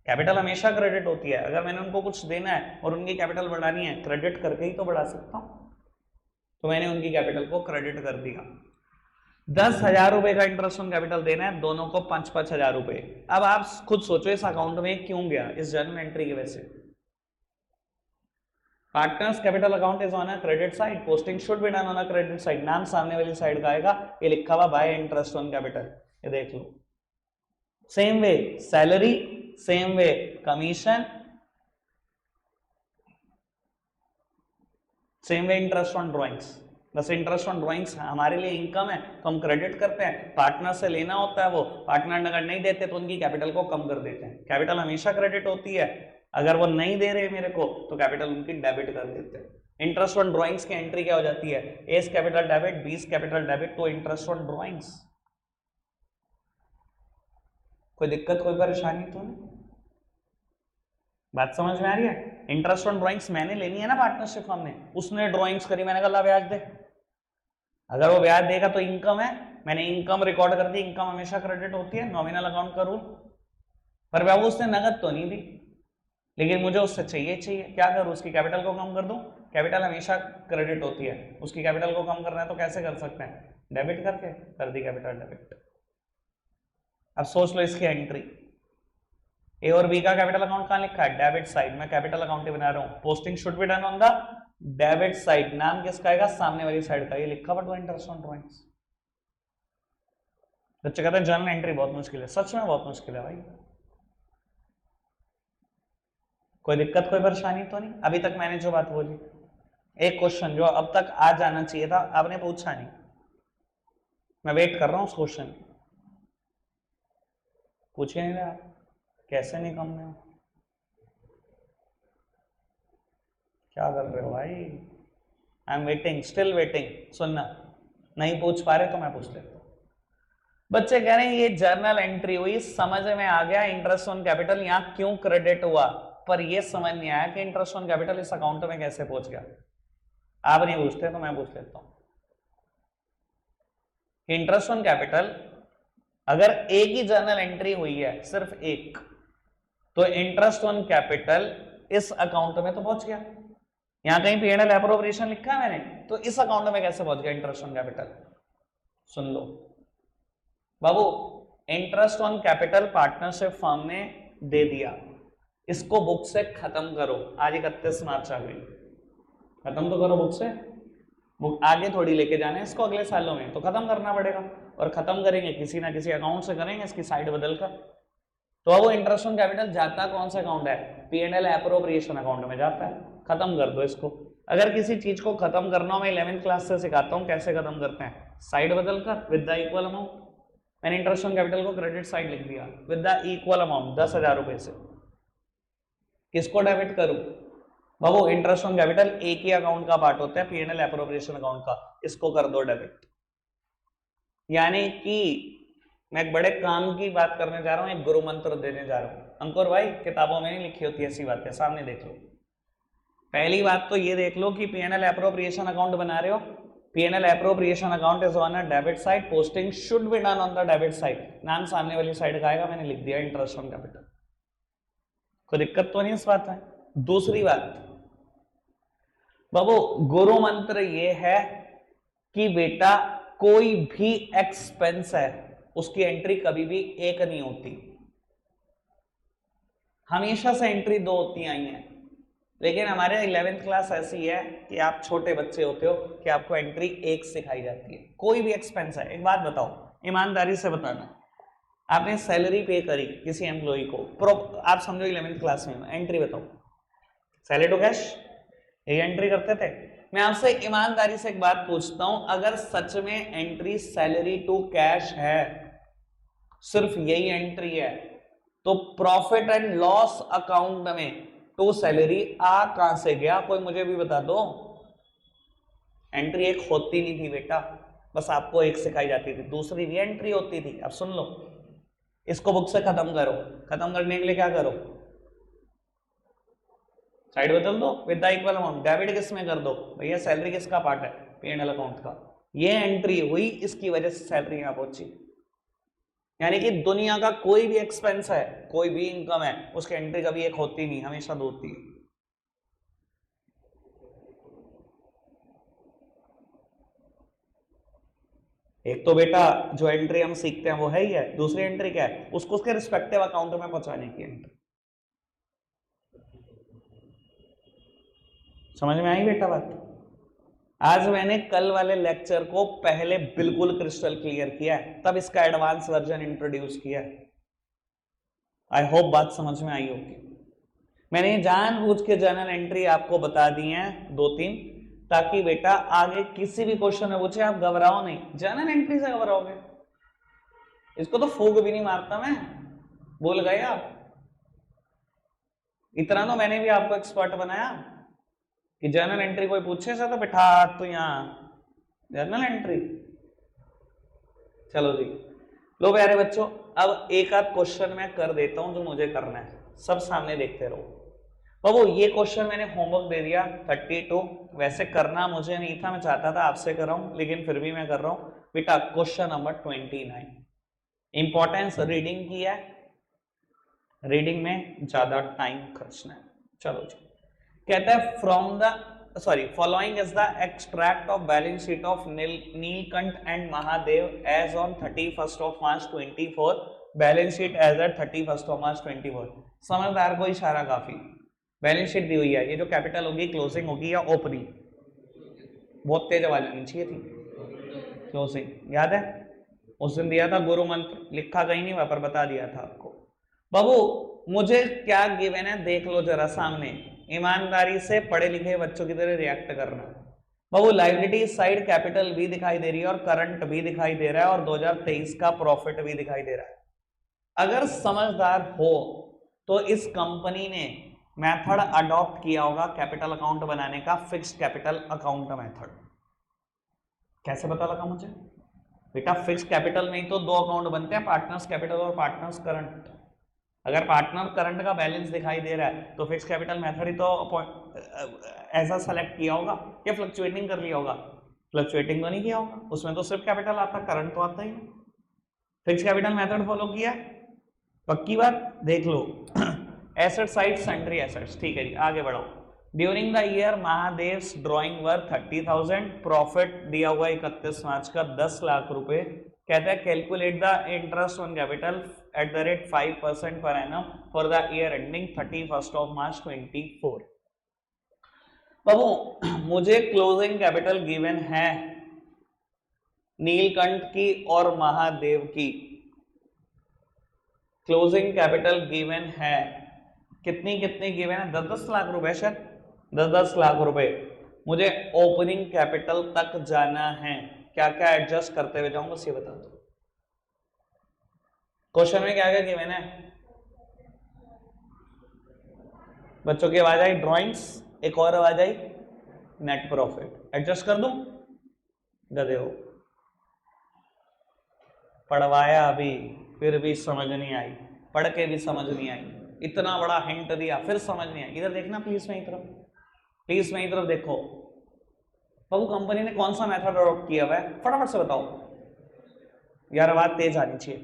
कैपिटल हमेशा क्रेडिट होती है, अगर मैंने उनको कुछ देना है और उनकी कैपिटल बढ़ानी है, क्रेडिट करके ही तो बढ़ा सकता हूं, तो मैंने उनकी कैपिटल को क्रेडिट कर दिया। 10,000 रुपए का इंटरेस्ट ऑन कैपिटल देना है, दोनों को 5-5 हजार रुपए। अब आप खुद सोचो इस अकाउंट में क्यों गया, इस जर्नल एंट्री की वजह से। Partners capital account is on a credit side, posting should be done on a credit side, नाम सामने वाली साइड का आएगा, ये लिखा हुआ बाय इंटरेस्ट ऑन कैपिटल, ये देख लो। Same way salary, same way commission, same way interest on drawings. बस इंटरेस्ट ऑन ड्रॉइंग्स हमारे लिए इनकम है तो हम क्रेडिट करते हैं, पार्टनर से लेना होता है, वो पार्टनर अगर नहीं देते तो उनकी कैपिटल को कम कर देते हैं। कैपिटल हमेशा क्रेडिट होती है, अगर वो नहीं दे रहे मेरे को तो कैपिटल उनकी डेबिट कर देते हैं। इंटरेस्ट ऑन ड्रॉइंग्स की एंट्री क्या हो जाती है? A's capital debit, B's capital debit to interest on drawings. कोई दिक्कत कोई परेशानी तो नहीं? बात समझ में आ रही है? इंटरेस्ट ऑन ड्रॉइंग्स मैंने लेनी है ना पार्टनरशिप फर्म ने, उसने ड्रॉइंग्स करी, मैंने कहा ब्याज दे, अगर वो ब्याज देगा तो इनकम है, मैंने इनकम रिकॉर्ड कर दी, इनकम हमेशा क्रेडिट होती है, नॉमिनल अकाउंट का रूल। पर बाबू उसने नगद तो नहीं दी, लेकिन मुझे उससे चाहिए, क्या करूं? उसकी कैपिटल को कम कर दूं? कैपिटल हमेशा क्रेडिट होती है, उसकी कैपिटल को कम करना है तो कैसे कर सकते हैं? डेबिट करके कर दी कैपिटल डेबिट। अब सोच लो इसकी एंट्री, ए और बी का कैपिटल अकाउंट कहां लिखा है? Debit side. मैं कैपिटल अकाउंट ही बना रहा हूं, posting should be done on the debit side, नाम किसका आएगा? सामने वाली साइड का, ये लिखा हुआ इंटरेस्ट ऑन ड्रॉइंग्स। बच्चे कहते हैं जर्नल एंट्री बहुत मुश्किल है, सच में बहुत मुश्किल है भाई। कोई दिक्कत कोई परेशानी तो नहीं? अभी तक मैंने जो बात बोली, एक क्वेश्चन जो अब तक आ जाना चाहिए था आपने पूछा नहीं, मैं वेट कर रहा हूं उस क्वेश्चन, पूछे नहीं रहे आप, कैसे नहीं कम में हो, क्या कर रहे हो भाई? I am waiting, still waiting. सुनना, नहीं पूछ पा रहे तो मैं पूछ लेता हूं। बच्चे कह रहे हैं ये जर्नल एंट्री हुई, समझ में आ गया इंटरेस्ट ऑन कैपिटल यहां क्यों क्रेडिट हुआ, पर ये समझ नहीं आया कि इंटरेस्ट ऑन कैपिटल इस अकाउंट में कैसे पहुंच गया। आप नहीं पूछते तो मैं पूछ लेता हूं। इंटरेस्ट ऑन कैपिटल अगर एक ही जर्नल एंट्री हुई है, सिर्फ एक, तो इंटरेस्ट ऑन कैपिटल इस अकाउंट में तो पहुंच गया। यहां कहीं P&L एप्रोप्रिएशन लिखा है मैंने, तो इस अकाउंट में कैसे पहुंच गया interest on capital? Soon low Babu, interest on capital partnership firm ने दे दिया, इसको बुक से खत्म करो। आज 31 मार्च आ गई, खत्म तो करो बुक से, बुक आगे थोड़ी लेके जाना है इसको, अगले सालों में तो खत्म करना पड़ेगा, और खत्म करेंगे किसी ना किसी अकाउंट से करेंगे, इसकी साइड बदल कर। तो अब वो इंटरेस्ट ऑन कैपिटल जाता कौन सा अकाउंट है? P&L एप्रोप्रिएशन अकाउंट में जाता है, खत्म कर दो इसको। अगर किसी चीज को खत्म करना हो, मैं 11th क्लास से सिखाता हूं कैसे खत्म करते हैं, साइड बदलकर विद द इक्वल अमाउंट, मैंने इंटरेस्ट ऑन कैपिटल को क्रेडिट साइड लिख दिया विद द इक्वल अमाउंट 10,000 रुपए से। किसको डेबिट करूं बाबू, इंटरेस्ट ऑन कैपिटल एक ही अकाउंट का पार्ट होता है, P&L एप्रोप्रिएशन अकाउंट का, इसको कर दो डेबिट। यानी कि मैं एक बड़े काम की बात करने जा रहा हूं, एक गुरु मंत्र देने जा रहा हूं। अंकुर भाई किताबों में नहीं लिखी होती ऐसी बातें, सामने देख लो। पहली बात तो ये देख लो कि P&L एप्रोप्रिएशन अकाउंट बना रहे हो, P&L appropriation account is on a debit side, posting should be done on the debit side, नाम सामने वाली साइड का आएगा, मैंने लिख दिया इंटरेस्ट ऑन कैपिटल। कोई दिक्कत तो नहीं इस बात में। दूसरी बात बाबू, गुरु मंत्र ये है कि बेटा कोई भी एक्सपेंस है उसकी एंट्री कभी भी एक नहीं होती, हमेशा से एंट्री दो होती आई हैं। लेकिन हमारे 11th क्लास ऐसी है कि आप छोटे बच्चे होते हो कि आपको एंट्री एक सिखाई जाती है। कोई भी एक्सपेंस है, एक बात बताओ ईमानदारी से बताना, आपने सैलरी पे करी किसी एम्प्लॉय को, आप समझो 11th क्लास में, एंट्री बताओ, सैलरी टू कैश, ये एंट्री करते थे। मैं आपसे ईमानदारी से एक बात पूछता हूं, अगर सच में एंट्री सैलरी टू कैश है, सिर्फ यही एंट्री है, तो प्रॉफिट एंड लॉस अकाउंट में टू सैलरी आ कहां से गया, कोई मुझे भी बता दो। एंट्री एक होती नहीं थी बेटा, बस आपको एक सिखाई जाती थी, दूसरी भी एंट्री होती थी। अब सुन लो, इसको बुक से खत्म करो, खत्म करने के लिए क्या करो, साइड बदल दो with the equal amount, debit किस में कर दो भैया, सैलरी किसका पार्ट है, P&L अकाउंट का। ये एंट्री हुई, इसकी वजह से सैलरी यहां पहुंची। यानी कि दुनिया का कोई भी एक्सपेंस है, कोई भी इनकम है, उसकी एंट्री कभी एक होती नहीं, हमेशा दो होती है। एक तो बेटा जो एंट्री हम सीखते हैं वो है ही है, दूसरी एंट्री क्या है, उसको उसके रिस्पेक्टिव अकाउंट में पहुंचाने की एंट्री। समझ में आई बेटा बात। आज मैंने कल वाले लेक्चर को पहले बिल्कुल क्रिस्टल क्लियर किया है, तब इसका एडवांस वर्जन इंट्रोड्यूस किया है। आई होप बात समझ में आई होगी। मैंने जानबूझ के जर्नल एंट्री आपको बता दी है 2-3, ताकि बेटा आगे किसी भी क्वेश्चन में पूछे आप घबराओ नहीं, जर्नल एंट्री से घबराओगे, इसको तो फूक भी नहीं मारता मैं, बोल गए आप। इतना तो मैंने भी आपको एक्सपर्ट बनाया कि जर्नल एंट्री कोई पूछे से तो बैठा तो यहां जर्नल एंट्री। चलो जी, लो प्यारे बच्चों, अब एक आध क्वेश्चन मैं कर देता हूं जो मुझे करना है, सब सामने देखते रहो। बाबू ये क्वेश्चन मैंने होमवर्क दे दिया 32, वैसे करना मुझे नहीं था, मैं चाहता था आपसे कर रहा हूं, लेकिन फिर भी मैं कर रहा हूं बेटा। क्वेश्चन नंबर 29, इंपॉर्टेंस रीडिंग की है, रीडिंग में ज्यादा टाइम खर्चना है। चलो जी, कहता है from the following is the extract of balance sheet of Neelkanth and Mahadev as on 31st of March 24, balance sheet as at 31st of March 24। समझदार को इशारा काफी, बैलेंस शीट दी हुई है, ये जो कैपिटल होगी क्लोजिंग होगी या ओपनिंग, बहुत तेज आवाज आनी चाहिए थी, क्लोजिंग याद है, उस दिन दिया था गुरु मंत्र, लिखा कहीं नहीं वहां पर बता दिया था आपको। बाबू मुझे क्या गिवन है देख लो जरा सामने, ईमानदारी से पढ़े लिखे बच्चों की तरह रिएक्ट करना। बाबू लायबिलिटी साइड कैपिटल भी दिखाई दे रही है और करंट भी दिखाई दे रहा है और 2023 का प्रॉफिट भी दिखाई दे रहा है। अगर समझदार हो तो इस कंपनी ने मेथड अडॉप्ट किया होगा कैपिटल अकाउंट बनाने का, फिक्स्ड कैपिटल अकाउंट मेथड। कैसे पता लगा मुझे बेटा, फिक्स्ड कैपिटल में ही तो दो अकाउंट बनते हैं, पार्टनर्स कैपिटल और पार्टनर्स करंट। अगर पार्टनर करंट का बैलेंस दिखाई दे रहा है तो फिक्स कैपिटल मेथड ही तो ऐसा सेलेक्ट किया होगा या फ्लक्चुएटिंग कर लिया होगा, फ्लक्चुएटिंग तो नहीं किया होगा, उसमें तो सिर्फ कैपिटल आता, करंट तो आता ही नहीं। फिक्स कैपिटल मेथड फॉलो किया, पक्की बात देख लो। एसेट साइड सन्ड्री एसेट्स, ठीक है जी, आगे बढ़ो। During the year Mahadev's drawing worth 30,000, profit दिया हुआ 31 मार्च का 10 लाख रुपए। कहता है calculate the interest on capital at the rate 5% per annum for the year ending 31st of March 24। बाबू मुझे क्लोजिंग कैपिटल गिवन है नीलकंठ की और महादेव की, क्लोजिंग कैपिटल गिवन है, कितनी कितनी गिवन है, 10-10 लाख रुपए, शायद 10-10 लाख रुपए। मुझे ओपनिंग कैपिटल तक जाना है, क्या क्या एडजस्ट करते हुए जाऊं बस ये बता दो। क्वेश्चन में क्या क्या गिवन है बच्चों की? आवाज आई? ड्राइंग्स, एक और आवाज आई नेट प्रॉफिट। एडजस्ट कर दूं? गधे हो, पढ़वाया अभी फिर भी समझ नहीं आई, पढ़ के भी समझ नहीं आई, इतना बड़ा हिंट दिया फिर समझ नहीं आई। इधर देखना प्लीज, मेरी तरफ, प्लीज मेरी तरफ देखो। बाबू कंपनी ने कौन सा मेथड अडॉप्ट किया हुआ है, फटाफट से बताओ यार, आवाज तेज आनी चाहिए।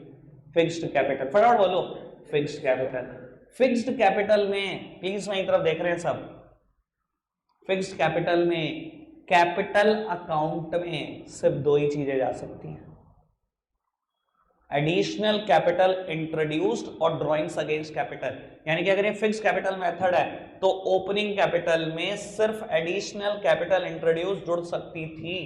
फिक्स्ड कैपिटल, फटाफट बोलो। फिक्स्ड कैपिटल, फिक्स्ड कैपिटल में प्लीज मेरी तरफ देख रहे हैं सब। फिक्स्ड कैपिटल में कैपिटल अकाउंट में सिर्फ दो ही चीजें जा सकती हैं, एडिशनल कैपिटल इंट्रोड्यूस्ड और ड्रॉइंग्स अगेंस्ट कैपिटल। यानी कि अगर ये फिक्स कैपिटल मेथड है तो ओपनिंग कैपिटल में सिर्फ एडिशनल कैपिटल इंट्रोड्यूस जुड़ सकती थी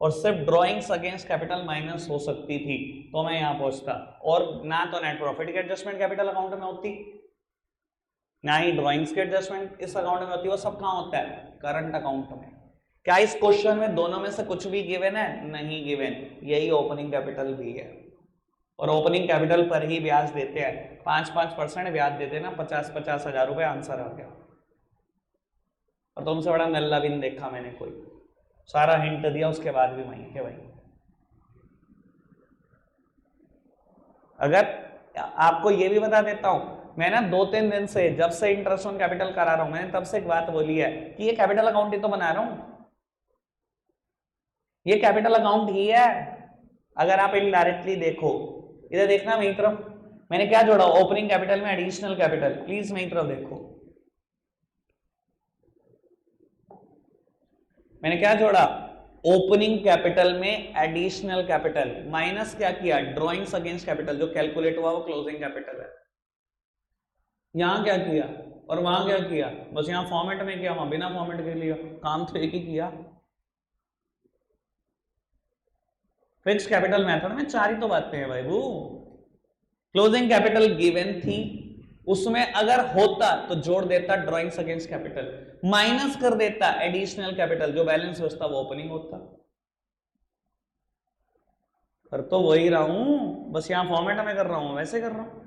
और सिर्फ ड्रॉइंग्स अगेंस्ट कैपिटल माइनस हो सकती थी, तो मैं यहां पहुंचता। और ना तो नेट प्रॉफिट की एडजस्टमेंट कैपिटल अकाउंट में होती, ना ही ड्रॉइंग्स की एडजस्टमेंट इस अकाउंट में होती। वो सब कहां होता है? करंट अकाउंट में। क्या इस क्वेश्चन में दोनों में से कुछ भी गिवन है? नहीं गिवन, यही ओपनिंग कैपिटल भी है। और ओपनिंग कैपिटल पर ही ब्याज देते हैं, 5-5% ब्याज देते ना, 50-50 हजार रुपए आंसर आ गया। और तुमसे बड़ा नल्ला भी नहीं देखा मैंने कोई, सारा हिंट दिया उसके बाद भी वहीं के वहीं। अगर आपको ये भी बता देता हूं, मैं ना 2-3 दिन से जब से इंटरेस्ट ऑन कैपिटल करा रहा हूं, मैंने तब से एक बात बोली है कि ये कैपिटल अकाउंट ही तो बना रहा हूं, ये कैपिटल अकाउंट ही है। अगर आप इनडायरेक्टली देखो, इधर देखना मेरी तरफ, मैंने क्या जोड़ा? ओपनिंग कैपिटल में एडिशनल कैपिटल। प्लीज मेरी तरफ देखो, मैंने क्या जोड़ा? ओपनिंग कैपिटल में एडिशनल कैपिटल माइनस क्या किया? ड्रॉइंग्स अगेंस्ट कैपिटल, जो कैलकुलेट हुआ वो क्लोजिंग कैपिटल है। यहां क्या किया और वहां क्या किया? बस यहां फॉर्मेट में किया, वहां बिना फॉर्मेट के लिया, काम तो एक ही किया। फिक्स्ड कैपिटल मेथड में 4 ही तो बातें हैं भाई। वो क्लोजिंग कैपिटल गिवन थी, उसमें अगर होता तो जोड़ देता ड्रॉइंग्स अगेंस्ट कैपिटल, माइनस कर देता एडिशनल कैपिटल, जो बैलेंस बचता वो ओपनिंग होता। कर तो वही रहा हूं, बस यहां फॉर्मेट में कर रहा हूं, वैसे कर रहा हूं।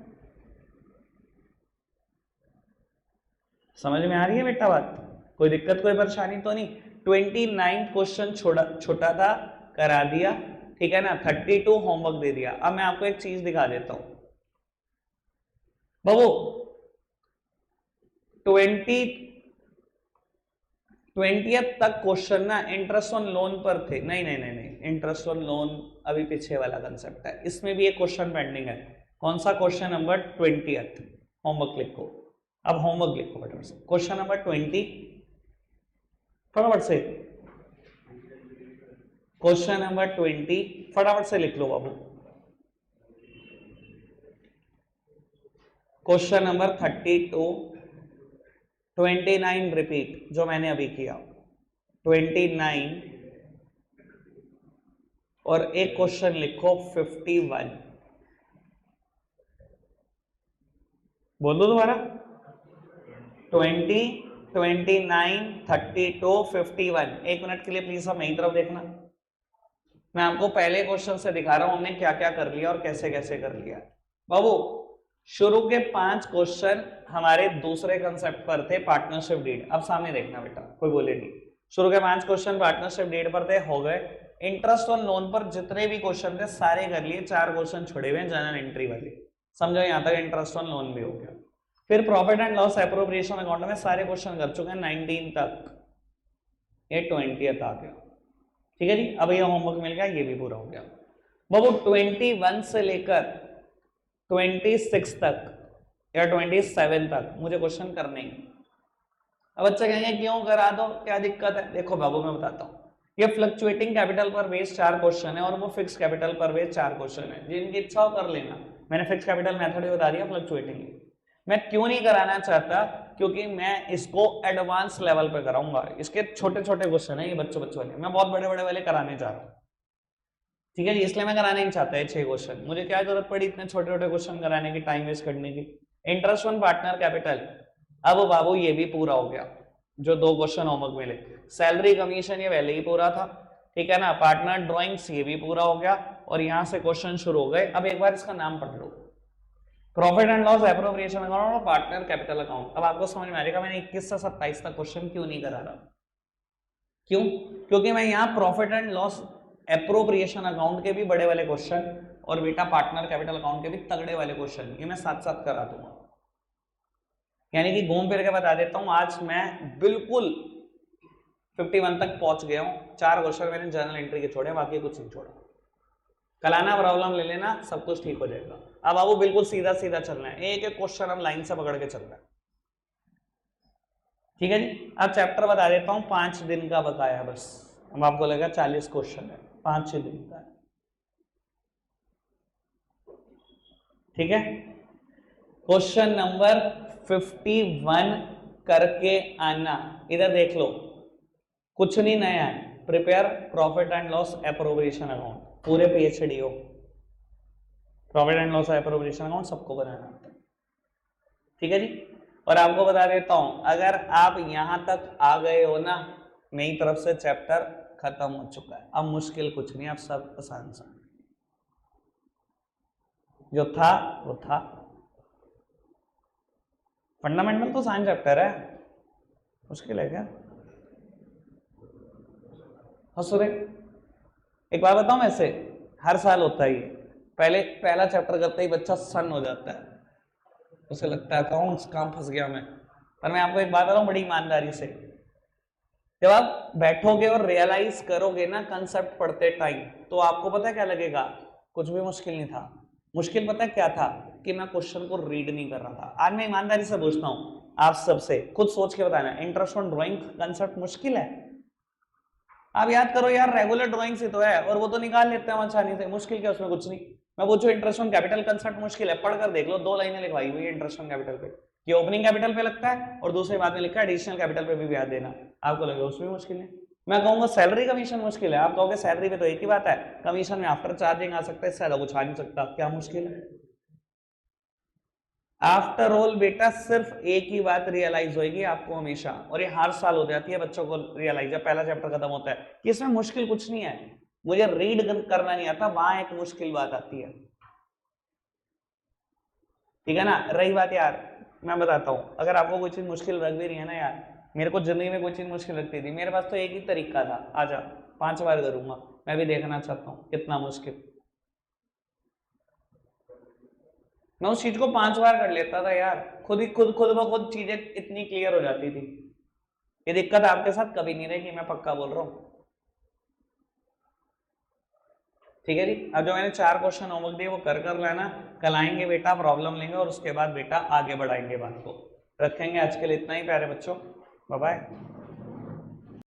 समझ में आ रही है बेटा बात? कोई दिक्कत कोई परेशानी तो नहीं? 29 क्वेश्चन छोटा था, करा दिया, ठीक है ना? 32 होमवर्क दे दिया। अब मैं आपको एक चीज दिखा देता हूं बाबू, 20th तक क्वेश्चन ना इंटरेस्ट ऑन लोन पर थे। नहीं नहीं नहीं नहीं, इंटरेस्ट ऑन लोन अभी पीछे वाला कंसेप्ट है, इसमें भी एक क्वेश्चन पेंडिंग है। कौन सा? Question number 20th। होमवर्क लिखो, अब होमवर्क लिखो फटाफट से। क्वेश्चन नंबर 20 फटाफट से, क्वेश्चन नंबर 20 फटाफट से लिख लो बाबू। क्वेश्चन नंबर 32, 29 रिपीट जो मैंने अभी किया, 29 और एक क्वेश्चन लिखो 51। बोल दो दोबारा, 20, 29, 32, 51। एक मिनट के लिए प्लीज आप मेरी तरफ देखना, मैं आपको पहले क्वेश्चन से दिखा रहा हूं हमने क्या क्या कर लिया और कैसे कैसे कर लिया। बाबू शुरू के 5 क्वेश्चन हमारे दूसरे कंसेप्ट पर थे, पार्टनरशिप डीड। अब सामने देखना बेटा, कोई बोले नहीं। शुरू के 5 क्वेश्चन पार्टनरशिप डीड पर थे, हो गए। इंटरेस्ट ऑन लोन पर जितने भी क्वेश्चन थे सारे कर लिए, 4 क्वेश्चन छोड़े हुए जनरल एंट्री वाले, समझो यहां तक इंटरेस्ट ऑन लोन भी हो गया। फिर profit and loss appropriation account में सारे क्वेश्चन कर चुके हैं 19 तक, ये 20th आ गया, ठीक है जी। अब ये होमवर्क मिल गया, ये भी पूरा हो गया। बाबू 21 से लेकर 26 तक या 27 तक मुझे क्वेश्चन करने ही। अब बच्चे कहेंगे क्यों करा दो, क्या दिक्कत है? देखो बाबू मैं बताता हूँ, ये फ्लक्चुएटिंग कैपिटल पर बेस्ड 4 क्वेश्चन है और वो फिक्स कैपिटल पर बेस्ड 4 क्वेश्चन है, जिनकी इच्छा हो कर लेना। मैंने फिक्स कैपिटल मेथड भी बता दिया, फ्लक्चुएटिंग मैं क्यों नहीं कराना चाहता, क्योंकि मैं इसको एडवांस लेवल पे कराऊंगा। इसके छोटे छोटे क्वेश्चन है ये, बच्चों वाले, मैं बहुत बड़े बड़े वाले कराने जा रहा हूँ, ठीक है जी। इसलिए मैं कराना नहीं चाहता है 6 क्वेश्चन, मुझे क्या जरूरत पड़ी इतने छोटे छोटे क्वेश्चन कराने की, टाइम वेस्ट करने की। इंटरेस्ट ऑन पार्टनर कैपिटल, अब बाबू ये भी पूरा हो गया, जो 2 क्वेश्चन होमवर्क मिले। सैलरी कमीशन ये पहले ही पूरा था, ठीक है ना। पार्टनर ड्राइंग्स ये भी पूरा हो गया और यहां से क्वेश्चन शुरू हो गए। अब एक बार इसका नाम पढ़ लो, profit and loss appropriation account और पार्टनर कैपिटल अकाउंट। अब आपको समझ में आ जाएगा मैंने 21 से 27 तक क्वेश्चन क्यों नहीं करा रहा। क्यों? क्योंकि मैं यहाँ profit and loss appropriation account के भी बड़े वाले क्वेश्चन और बेटा पार्टनर कैपिटल अकाउंट के भी तगड़े वाले क्वेश्चन ये मैं साथ साथ करा दूंगा। यानी कि घूम फिर के बता देता हूं, आज मैं बिल्कुल 51 तक पहुंच गया हूं। 4 क्वेश्चन मैंने जर्नल एंट्री के छोड़े, बाकी कुछ नहीं छोड़ा। कल आना, प्रॉब्लम ले लेना, सब कुछ ठीक हो जाएगा। अब आपको बिल्कुल सीधा सीधा चलना है, एक एक क्वेश्चन हम लाइन से पकड़ के चलना है। ठीक है जी। अब चैप्टर बता देता हूं, 5 दिन का बकाया बस। अब आपको लगा 40 क्वेश्चन है, 5-6 दिन का। ठीक है। क्वेश्चन नंबर 51 करके आना। इधर देख लो, कुछ नहीं नया है। Prepare profit and loss appropriation account, पूरे PhD हो। Profit and loss appropriation account सबको बनाना आता है। ठीक है जी। और आपको बता देता हूं, अगर आप यहां तक आ गए हो ना, मेरी तरफ से चैप्टर खत्म हो चुका है। अब मुश्किल कुछ नहीं, अब सब आसान सा, जो था वो था। फंडामेंटल तो साइंस चैप्टर है, मुश्किल है क्या? हंसुरे एक बात बताऊं, ऐसे हर साल होता है ये। पहला चैप्टर करते ही बच्चा सन हो जाता है, उसे लगता है कौन काम फंस गया मैं। पर मैं आपको एक बात बताऊं बड़ी ईमानदारी से, जब आप बैठोगे और रियलाइज करोगे ना कंसेप्ट पढ़ते टाइम, तो आपको पता है क्या लगेगा, कुछ भी मुश्किल नहीं था। मुश्किल पता है क्या था, कि मैं क्वेश्चन को रीड नहीं कर रहा था। आज मैं ईमानदारी से पूछता हूं आप सबसे, खुद सोच के बताना, इंटरेस्ट ऑन ड्राइंग कंसेप्ट मुश्किल है? आप याद करो यार, रेगुलर ड्राइंग से तो है और वो तो निकाल लेते हैं हम आसानी से, मुश्किल क्या उसमें? कुछ नहीं। मैं पूछूं इंटरेस्ट ऑन कैपिटल कंसेप्ट मुश्किल है? पढ़कर देख लो, 2 लाइनें लिखवाई हुई है इंटरेस्ट ऑन कैपिटल पे। ये ओपनिंग कैपिटल पे लगता है और दूसरी बात में लिखा है एडिशनल कैपिटल पे भी ब्याज देना। आपको लगेगा उसमें मुश्किल है। मैं कहूंगा सैलरी कमीशन मुश्किल है, आप कहोगे सैलरी पे तो एक ही बात है, कमीशन में आफ्टर चार्जिंग आ सकता है, इससे ज्यादा कुछ आ नहीं सकता। क्या मुश्किल है? आफ्टर ऑल बेटा सिर्फ एक ही बात रियलाइज होगी आपको हमेशा, और ये हर साल हो जाती है बच्चों को रियलाइज, जब पहला चैप्टर खत्म होता है, कि इसमें मुश्किल कुछ नहीं है, मुझे रीड करना नहीं आता, वहां एक मुश्किल बात आती है। ठीक है ना। रही बात यार, मैं बताता हूं, अगर आपको कोई चीज मुश्किल लग भी रही है ना यार, मेरे को जिंदगी में कोई चीज मुश्किल लगती थी, मेरे पास तो एक ही तरीका था, आजा 5 बार करूंगा, मैं भी देखना चाहता हूं कितना मुश्किल। मैं उस चीज को 5 बार कर लेता था यार, खुद ब खुद चीजें इतनी क्लियर हो जाती थी। ये दिक्कत आपके साथ कभी नहीं रहेगी, मैं पक्का बोल रहा हूं। ठीक है जी। अब जो मैंने 4 क्वेश्चन होमवर्क दिए वो कर लेना, कल आएंगे बेटा, प्रॉब्लम लेंगे और उसके बाद बेटा आगे बढ़ाएंगे बात को। रखेंगे आज के लिए इतना ही प्यारे बच्चों, बाय बाय।